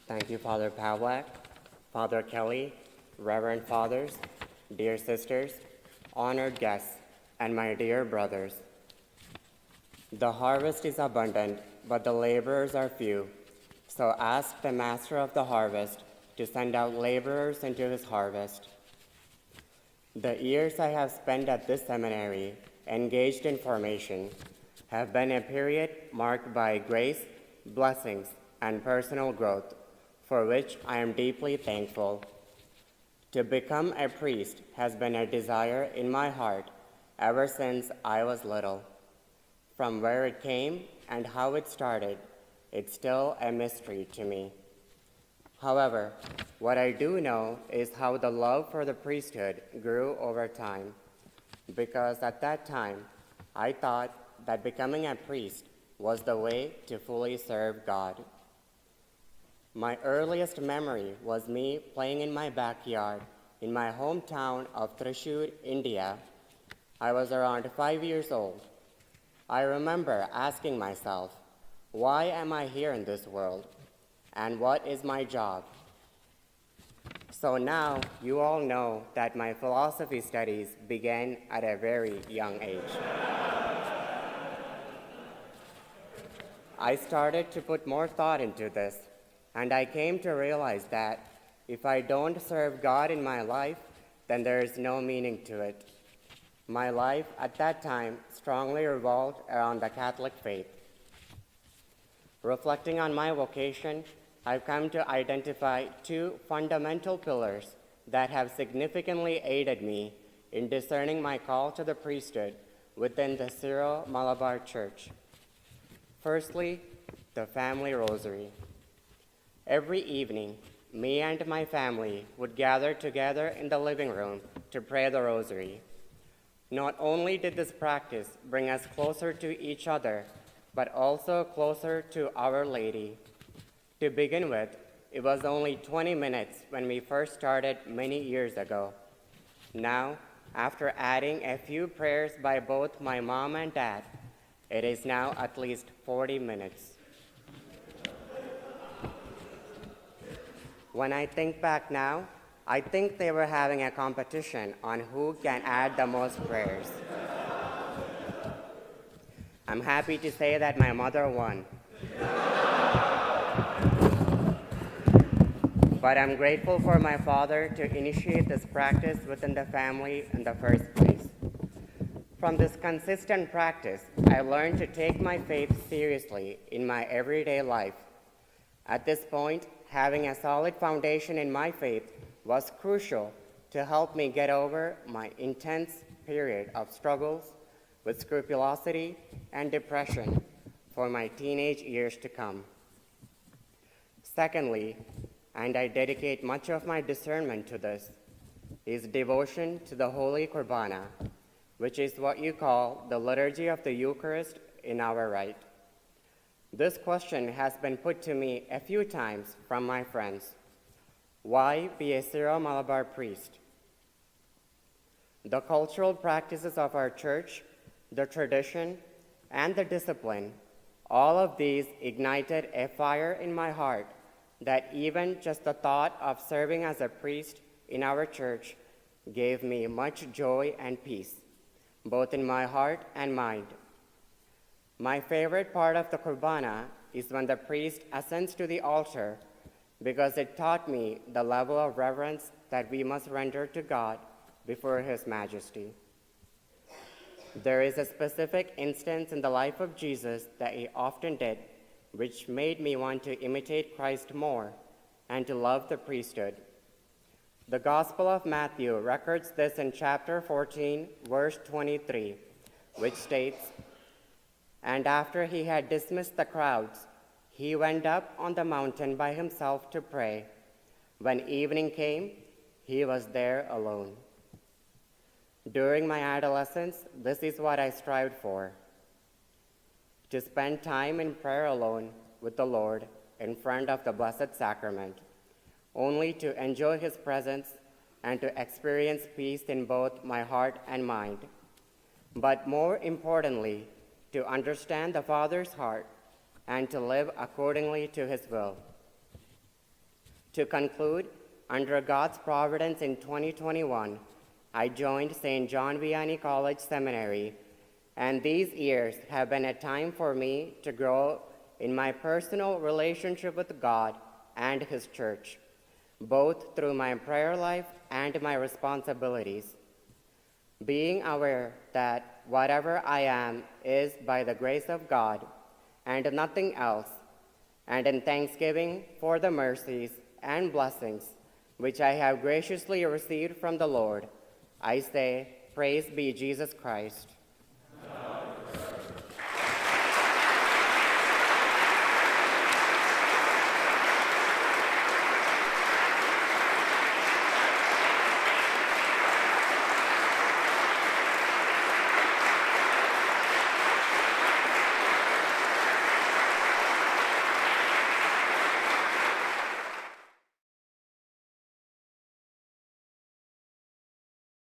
Thank you, Father Pavlak, Father Kelly, Reverend Fathers, dear sisters, honored guests, and my dear brothers. The harvest is abundant, but the laborers are few. So ask the master of the harvest to send out laborers into his harvest. The years I have spent at this seminary, engaged in formation, have been a period marked by grace, blessings, and personal growth, for which I am deeply thankful. To become a priest has been a desire in my heart ever since I was little. From where it came and how it started, it's still a mystery to me. However, what I do know is how the love for the priesthood grew over time, because at that time, I thought that becoming a priest was the way to fully serve God. My earliest memory was me playing in my backyard in my hometown of Thrissur, India. I was around 5 years old. I remember asking myself, why am I here in this world? And what is my job? So now you all know that my philosophy studies began at a very young age. I started to put more thought into this, and I came to realize that if I don't serve God in my life, then there is no meaning to it. My life at that time strongly revolved around the Catholic faith. Reflecting on my vocation, I've come to identify two fundamental pillars that have significantly aided me in discerning my call to the priesthood within the Syro Malabar Church. Firstly, the family rosary. Every evening, me and my family would gather together in the living room to pray the rosary. Not only did this practice bring us closer to each other, but also closer to Our Lady. To begin with, it was only 20 minutes when we first started many years ago. Now, after adding a few prayers by both my mom and dad, it is now at least 40 minutes. When I think back now, I think they were having a competition on who can add the most prayers. I'm happy to say that my mother won. But I'm grateful for my father to initiate this practice within the family in the first place. From this consistent practice, I learned to take my faith seriously in my everyday life. At this point, having a solid foundation in my faith was crucial to help me get over my intense period of struggles with scrupulosity and depression for my teenage years to come. Secondly, and I dedicate much of my discernment to this, is devotion to the Holy Qurbana, which is what you call the liturgy of the Eucharist in our rite. This question has been put to me a few times from my friends. Why be a Syro Malabar priest? The cultural practices of our church, the tradition, and the discipline, all of these ignited a fire in my heart that even just the thought of serving as a priest in our church gave me much joy and peace, both in my heart and mind. My favorite part of the Qurbana is when the priest ascends to the altar, because it taught me the level of reverence that we must render to God before His Majesty. There is a specific instance in the life of Jesus that He often did, which made me want to imitate Christ more and to love the priesthood. The Gospel of Matthew records this in chapter 14, verse 23, which states, "And after he had dismissed the crowds, he went up on the mountain by himself to pray. When evening came, he was there alone." During my adolescence, this is what I strived for: to spend time in prayer alone with the Lord in front of the Blessed Sacrament, only to enjoy His presence and to experience peace in both my heart and mind. But more importantly, to understand the Father's heart and to live accordingly to His will. To conclude, under God's providence in 2021, I joined St. John Vianney College Seminary, and these years have been a time for me to grow in my personal relationship with God and His church, both through my prayer life and my responsibilities. Being aware that whatever I am is by the grace of God and nothing else, and in thanksgiving for the mercies and blessings which I have graciously received from the Lord, I say, Praise be Jesus Christ.